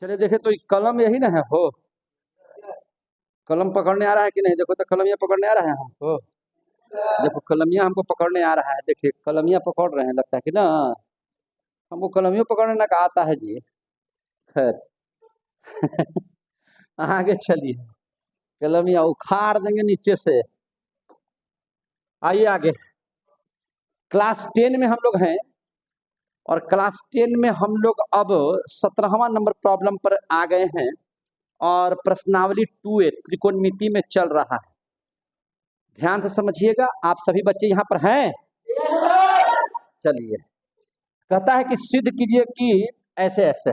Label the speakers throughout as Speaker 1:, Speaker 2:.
Speaker 1: चलिए देखे तो कलम यही ना है हो। कलम पकड़ने आ रहा है कि नहीं? देखो तो कलमिया पकड़ने आ रहा है हमको। देखो कलमिया हमको पकड़ने आ रहा है, देखिए कलमिया पकड़ रहे हैं, लगता है कि ना हमको कलमिया पकड़ने ना का आता है जी। खैर आगे चलिए, कलमिया उखाड़ देंगे नीचे से। आइए आगे, क्लास 10 में हम लोग हैं और क्लास 10 में हम लोग अब 17वां नंबर प्रॉब्लम पर आ गए हैं और प्रश्नावली 2A त्रिकोणमिति में चल रहा है। ध्यान से समझिएगा, आप सभी बच्चे यहाँ पर हैं? चलिए, कहता है कि सिद्ध कीजिए कि ऐसे ऐसे।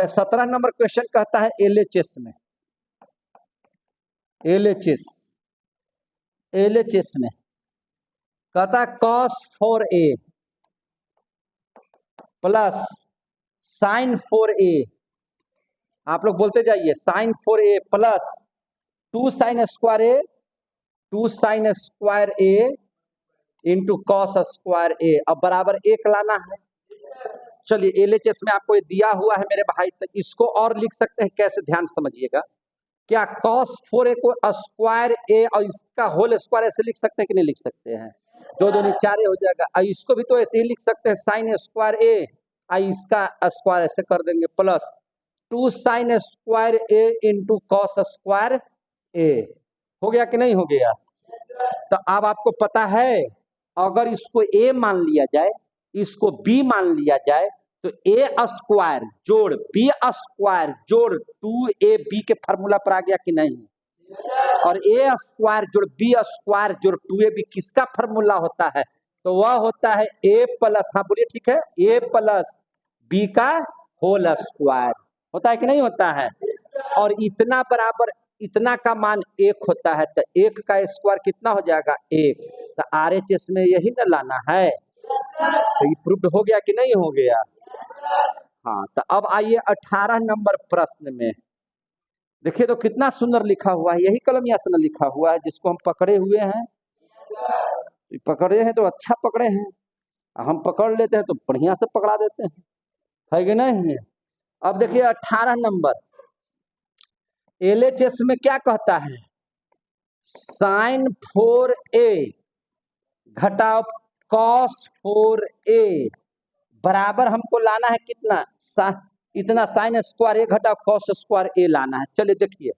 Speaker 1: 17 नंबर क्वेश्चन कहता है एलएचएस में, एलएचएस एलएचएस में कहता है cos 4a plus sin 4a, आप लोग बोलते जाइए, sin 4a plus 2 sin square a, 2 sin square a into cos square a, अब बराबर 1 लाना है। चलिए एलएचएस में आपको ये दिया हुआ है मेरे भाई, तो इसको और लिख सकते हैं कैसे, ध्यान समझिएगा। क्या cos 4a को स्क्वायर a और इसका होल स्क्वायर ऐसे लिख सकते हैं कि नहीं लिख सकते हैं? 2 दूनी 4 हो जाएगा। और इसको भी तो ऐसे ही लिख सकते हैं, साइन स्क्वायर a और इसका स्क्वायर ऐसे कर देंगे, plus 2 sign square a into cos square a। हो गया कि नहीं हो गया? तो अब आपको पता है, अगर इसको a मान लिया जाए, इसको b मान लिया जाए, तो a स्क्वायर जोड़ b स्क्वायर जोड़ 2ab के फार्मूला पर आ गया कि नहीं? और a स्क्वायर जोड़ b स्क्वायर जोड़ 2ab किसका फार्मूला होता है? तो वह होता है a प्लस, हाँ बोलिए, ठीक है, a प्लस b का होल स्क्वायर। होता है कि नहीं होता है? और इतना बराबर इतना का मान 1 होता है, तो 1 का स्क्वायर कितना हो जाएगा? 1। तो आरएचएस में यही ना लाना है। तो ये प्रूव्ड हो गया कि नहीं हो गया? हाँ, तो अब आइए 18 नंबर प्रश्न में। देखिए तो कितना सुंदर लिखा हुआ है, यही कलमिया से न लिखा हुआ है जिसको हम पकड़े हुए हैं। पकड़े हैं तो अच्छा पकड़े हैं, हम पकड़ लेते हैं तो बढ़िया से पकड़ा देते हैं, है कि नहीं? अब देखिए 18 नंबर एलएचएस में क्या कहता है? साइन 4a घटाओ कॉस 4a बराबर हमको लाना है कितना? इतना साइन स्क्वायर a घटाओ कॉस स्क्वायर a लाना है। चलिए देखिए,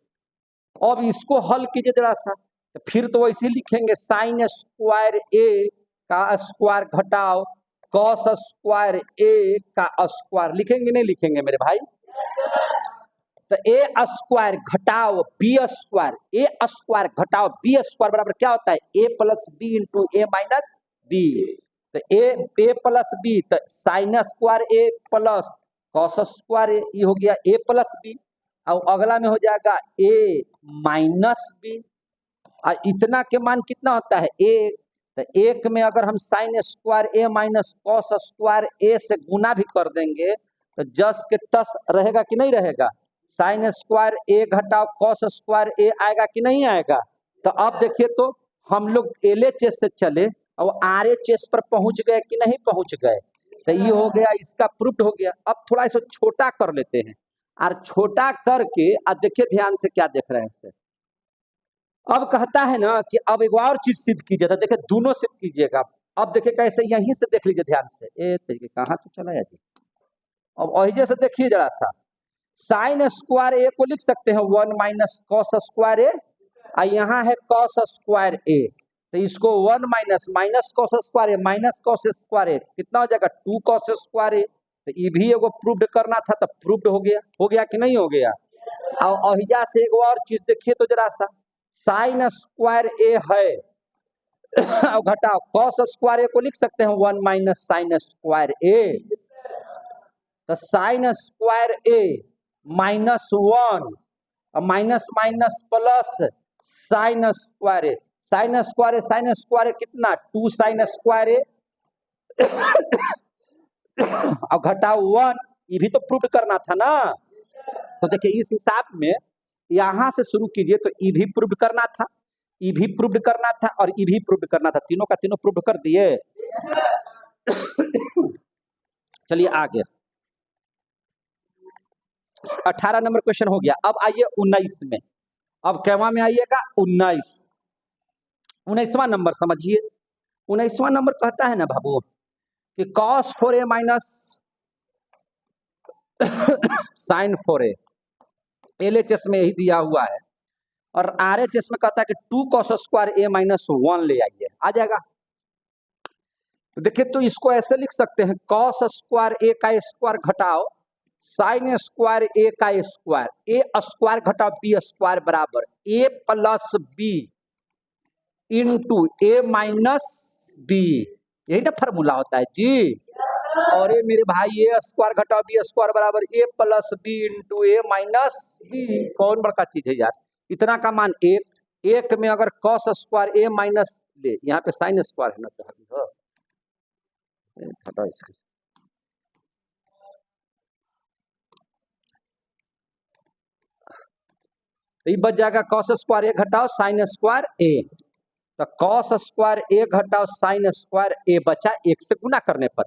Speaker 1: अब इसको हल कीजिए जरा सा, तो फिर तो वैसे लिखेंगे साइन स्क्वायर a का स्क्वायर घटाओ कॉस स्क्वायर a का स्क्वायर, लिखेंगे नहीं लिखेंगे मेरे भाई? तो a स्क्वायर घटाओ b स्क्वायर, a स्क्वायर घटाओ b स्क्वायर बराबर क्या होता है? a plus B into a minus B. तो a प्लस बी, तो sine square a plus cos square a, ये हो गया a प्लस बी। और अगला में हो जाएगा a माइनस बी, और इतना के मान कितना होता है? 1। तो 1 में अगर हम sign square a minus cos square a से गुना भी कर देंगे तो जस के तस रहेगा कि नहीं रहेगा? साइन स्क्वायर a घटाओ कॉस स्क्वायर a आएगा कि नहीं आएगा? तो अब देखिए, तो हम लोग एलएचएस से चले और आरएचएस पर पहुंच गए कि नहीं पहुंच गए? तो ये हो गया, इसका प्रूफ हो गया। अब थोड़ा इसको छोटा कर लेते हैं, और छोटा करके अब देखिए ध्यान से क्या देख रहे हैं सर। अब कहता है ना कि अब एक और चीज सिद्ध कीजिए, तो देखिए दोनों सिद्ध कीजिएगा। अब देखिए कैसे, यहीं से देख लीजिए ध्यान से। ए तरीके कहाँ तो चला है जी। अब वही से देखिए जरा सा, साइन स्क्वायर ए को लिख सकते हैं 1 माइनस कॉस स्क्वायर ए, और यहाँ है कॉस स्क्वायर ए, तो इसको 1 minus minus cos square A minus cos square A कितना हो जाएगा? 2 कॉस स्क्वायर ए। तो ये भी एगो प्रूव्ड करना था, तो प्रूव्ड हो गया कि नहीं हो गया? और अहिजा से एक और चीज देखिए तो जरा सा, साइन स्क्वायर ए है और घटाओ कॉस स्क्वायर ए को लिख सकते हैं 1 माइनस साइन स्क्वायर ए। तो साइन स्क्वायर ए माइनस 1 और minus minus plus sine square A, sine square A कितना? 2 साइन स्क्वायर ए और घटाओ 1, ये भी तो प्रूव करना था ना। तो देखिए इस हिसाब में यहां से शुरू कीजिए, तो ई भी प्रूव करना था, ई भी प्रूव करना था और ई भी प्रूव करना था, तीनों का तीनों प्रूव कर दिए। चलिए आगे, 18 नंबर क्वेश्चन हो गया। अब आइए 19 में। अब कैवा में आइएगा 19वां नंबर समझिए। 19वां नंबर कहता है ना बाबू कि cos 4a minus sin 4a, LHS में यही दिया हुआ है। और RHS में कहता है कि 2 cos स्क्वायर a माइनस 1 ले आइए, आ जाएगा। तो देखिए, तो इसको ऐसे लिख सकते हैं, cos स्क्वायर a का स्क्वायर घटाओ sin स्क्वायर a का स्क्वायर, a स्क्वायर घटाओ b स्क्वायर बराबर a plus b into a minus b। यही ना फॉर्मूला होता है जी। और ये मेरे भाई a स्क्वायर घटाओ b स्क्वायर बराबर a plus b into a minus b। कौन बड़का चीज है यार, इतना का मान एक में अगर cos स्क्वायर a माइनस ले, यहाँ पे sin स्क्वायर है ना, तो हटाओ इसको। तो ये बच जाएगा cos स्क्वायर a घटाओ sin स्क्वायर a। तो cos स्क्वायर a घटाओ sin स्क्वायर a बचा 1 से गुना करने पर।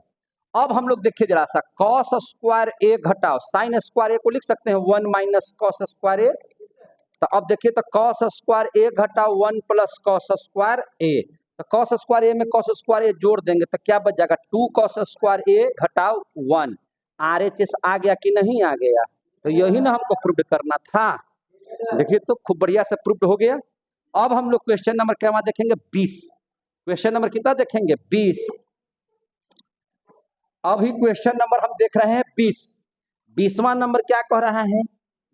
Speaker 1: अब हम लोग देखिए जरा सा, cos स्क्वायर a घटाओ sin स्क्वायर a को लिख सकते हैं 1 माइनस cos स्क्वायर a। तो अब देखिए, तो cos स्क्वायर a घटाओ 1 प्लस cos स्क्वायर a। तो cos स्क्वायर a में cos स्क्वायर a जोड़ देंगे तो क्या बच जाएगा, 2 cos स्क्वायर a घटाओ 1। RHS आ गया कि नहीं आ गया? तो यही ना हमको प्रूव करना था। देखिए, तो खूब बढ़िया से प्रूव हो गया। अब हम लोग क्वेश्चन नंबर क्या देखेंगे, 20। क्वेश्चन नंबर कितना देखेंगे, 20। अभी क्वेश्चन नंबर हम देख रहे हैं 20। 20वां नंबर क्या कह रहा है,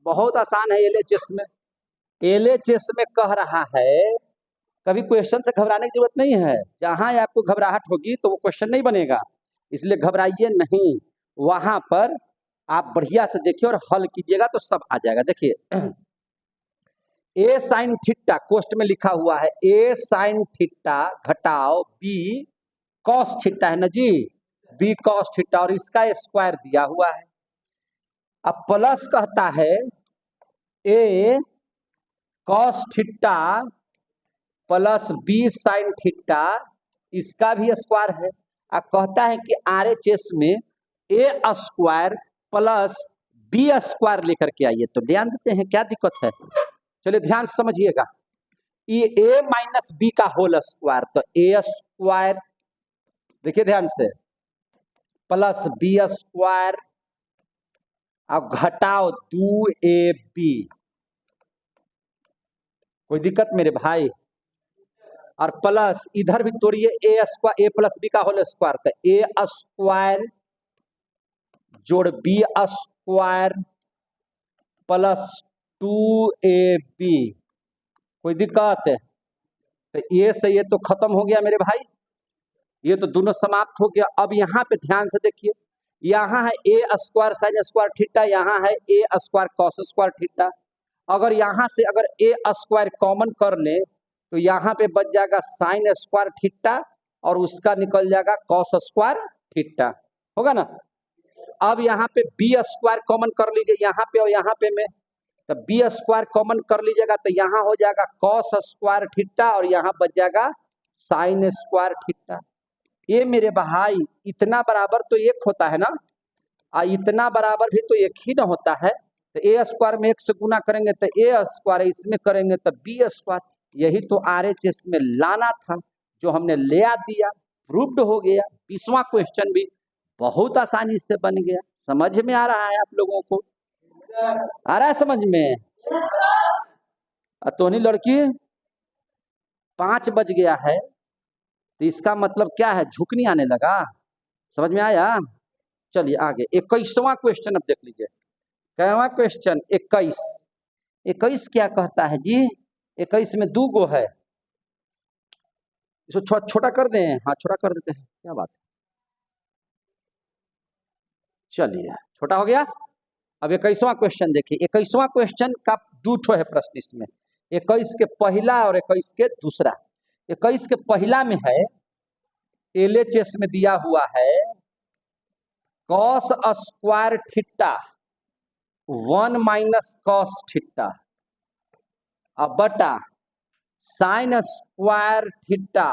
Speaker 1: बहुत आसान है। LHS में, LHS में कह रहा है, कभी क्वेश्चन से घबराने की जरूरत नहीं है। जहां आपको घबराहट होगी तो वो क्वेश्चन नहीं बनेगा, इसलिए घबराइए नहीं। वहां पर आप बढ़िया से देखिए और हल कीजिएगा तो सब आ जाएगा। देखिए, a साइन थीटा कोष्ट में लिखा हुआ है, a साइन थीटा घटाओ b कॉस थीटा है ना जी, b कॉस थीटा, और इसका स्क्वायर दिया हुआ है। अब प्लस कहता है a cos theta plus b sine theta, इसका भी स्क्वायर है। अब कहता है कि RHS में a square plus b square लेकर के आइए। तो ध्यान देते हैं, क्या दिक्कत है, चलिए ध्यान से समझिएगा। ये a माइनस बी का होल स्क्वायर, तो a स्क्वायर देखिए ध्यान से, प्लस b स्क्वायर, अब घटाओ 2ab। कोई दिक्कत मेरे भाई? और प्लस इधर भी तोड़िए, a square, a plus B का होल स्क्वायर, तो a स्क्वायर जोड़ b स्क्वायर प्लस 2ab। कोई दिक्कत है? तो ये से ये तो खत्म हो गया मेरे भाई, ये तो दोनों समाप्त हो गया। अब यहाँ पे ध्यान से देखिए, यहाँ है a square sine square theta, यहाँ है a square cos square theta. अगर यहाँ से अगर a स्क्वायर कॉमन कर ले तो यहाँ पे बच जाएगा साइन स्क्वायर थीटा और उसका निकल जाएगा कॉस स्क्वायर थीटा, होगा ना। अब यहाँ पे b स्क्वायर कॉमन कर लीजिए यहाँ पे और यहाँ पे में, तो b स्क्वायर कॉमन कर लीजिएगा तो यहाँ हो जाएगा कॉस स्क्वायर थीटा और यहाँ बच जाएगा साइन स्क्वायर थीटा। ये मेरे भाई इतना बराबर तो एक होता है ना, इतना बराबर भी तो एक ही ना होता है। तो a स्क्वायर में 1 से गुना करेंगे तो a स्क्वायर, इसमें करेंगे तो b स्क्वायर। यही तो RHS में लाना था, जो हमने ले आ दिया, प्रूव्ड हो गया। 20वां क्वेश्चन भी बहुत आसानी से बन गया। समझ में आ रहा है आप लोगों को? आ रहा है समझ में? तो नहीं लड़की, 5 बज गया है, तो इसका मतलब क्या है, झुकनी आने लगा। समझ में आया? चलिए आगे 21वां क्वेश्चन अब देख लीजिए। Cava question 21। 21 क्या कहता है जी, 21 में 2 गो है, इसको छोटा कर दें, हाँ छोटा कर देते हैं, क्या बात है। चलिए छोटा हो गया। अब 21वां क्वेश्चन देखिए। 21वां क्वेश्चन का 2 ठो है प्रश्न इसमें, 21 के पहला और 21 के दूसरा। 21 के पहला में है, LHS में दिया हुआ है cos square theta 1 minus cos theta अब बटा sine square theta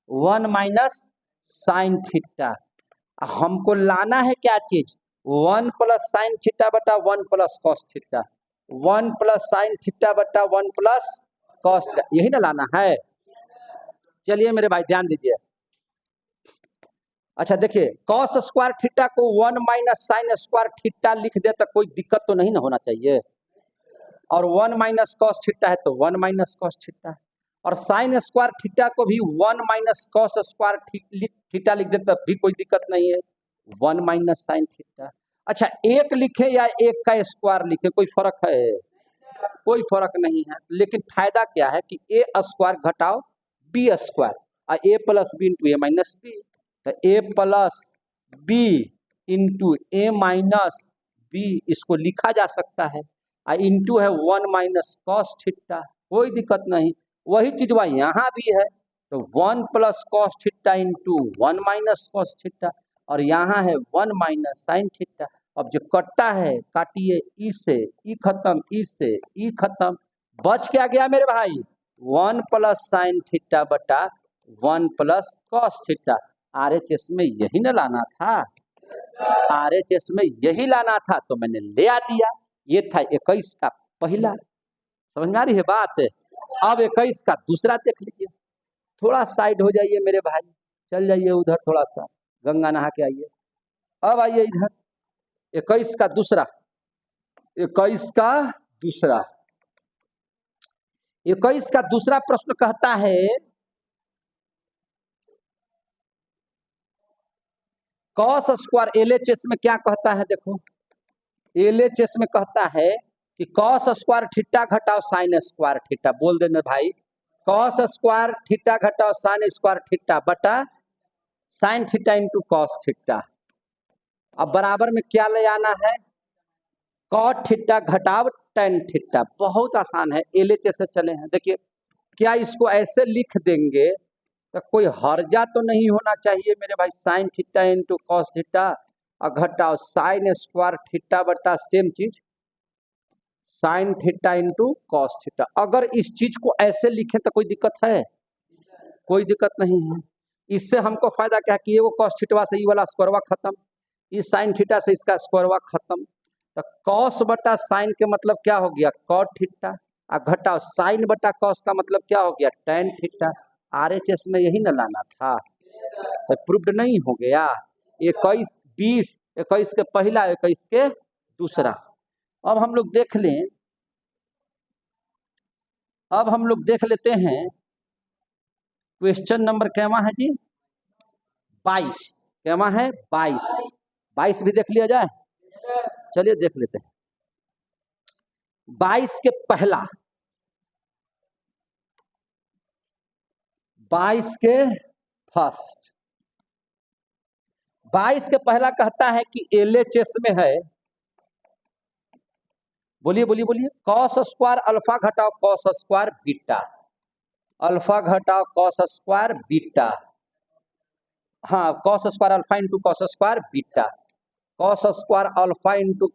Speaker 1: 1 minus sine theta. हमको लाना है क्या चीज, 1 प्लस साइन थीटा बटा 1 plus cos theta, 1 plus sine theta बटा 1 प्लस कॉस थीटा, यही ना लाना है। चलिए मेरे भाई ध्यान दीजिए। अच्छा देखिए, कॉस स्क्वायर थीटा को 1 माइनस साइन स्क्वायर थीटा लिख दे तो कोई दिक्कत तो नहीं ना होना चाहिए। और 1 माइनस कॉस थीटा है तो 1 माइनस कॉस थीटा, और साइन स्क्वायर थीटा को भी 1 माइनस कॉस स्क्वायर थीटा लिख दे तब भी कोई दिक्कत नहीं है, 1 माइनस साइन थीटा। अच्छा एक लिखे या एक का स्क्वायर लिखे, कोई फर्क है? कोई फर्क नहीं है। लेकिन फायदा क्या है कि ए स्क्वायर घटाओ बी स्क्वायर, और ए प्लस बी इंटू ए माइनस बी, तो ए प्लस बी इंटू ए माइनस बी इसको लिखा जा सकता है, और इंटू है 1 माइनस कॉस थीटा, कोई दिक्कत नहीं। वही चीज वह यहाँ भी है, तो 1 plus cos theta into 1 minus cos theta, और यहाँ है 1 माइनस साइन थीटा। अब जो कट्टा है काटिए, ई से ई खत्म, ई से ई खत्म, बच क्या गया मेरे भाई? 1 प्लस साइन थीटा बटा 1 प्लस कॉस थीटा। RHS में यही ना लाना था, RHS में यही लाना था, तो मैंने ले आ दिया। ये था 21 का पहला, समझ में आ रही है बात? अब 21 का दूसरा देख लीजिए। थोड़ा साइड हो जाइए मेरे भाई, चल जाइए उधर, थोड़ा सा गंगा नहा के आइए। अब आइए इधर, 21 का दूसरा, 21 का दूसरा, 21 का दूसरा प्रश्न कहता है कॉस स्क्वायर, LHS में क्या कहता है देखो, LHS में कहता है कि कॉस स्क्वायर थीटा घटाओ साइन स्क्वायर थीटा, बोल देना भाई, कॉस स्क्वायर थीटा घटाओ साइन स्क्वायर थीटा बटा sine theta into cos theta. अब बराबर में क्या ले आना है? कॉट थीटा घटाव टेन थीटा, बहुत आसान है, LHS से चले हैं। देखिए क्या इसको ऐसे लिख देंगे तो कोई हर्जा तो नहीं होना चाहिए मेरे भाई, sine theta into cos theta और घटाओ साइन स्क्वायर थीटा बटा सेम चीज sine theta into cos theta. अगर इस चीज को ऐसे लिखे तो कोई दिक्कत है? कोई दिक्कत नहीं है। इससे हमको फायदा क्या है कि ये वो कॉस थीटा से ये वाला स्क्वायरवा खत्म, इस साइन थीटा से इसका स्क्वायरवा खत्म, तो कॉस बटा साइन के मतलब क्या हो गया? कॉट थीटा, और घटाओ साइन बटा कॉस का मतलब क्या हो गया? Tan theta. RHS में यही ना लाना था, तो प्रूव्ड नहीं हो गया? 21 20, 21 के पहला 21 के दूसरा। अब हम लोग देख लें, अब हम लोग देख लेते हैं क्वेश्चन नंबर कैवा है जी? 22। कैवा है? 22। 22 भी देख लिया जाए, चलिए देख लेते हैं। 22 के पहला, 22 के फर्स्ट, 22 के पहला कहता है कि LHS में है, बोलिए बोलिए बोलिए, कॉस स्क्वायर अल्फा घटाओ कॉस स्क्वायर बीटा, अल्फा घटाओ कॉस स्क्वायर बीटा, हाँ cos square alpha into cos square beta, cos square alpha into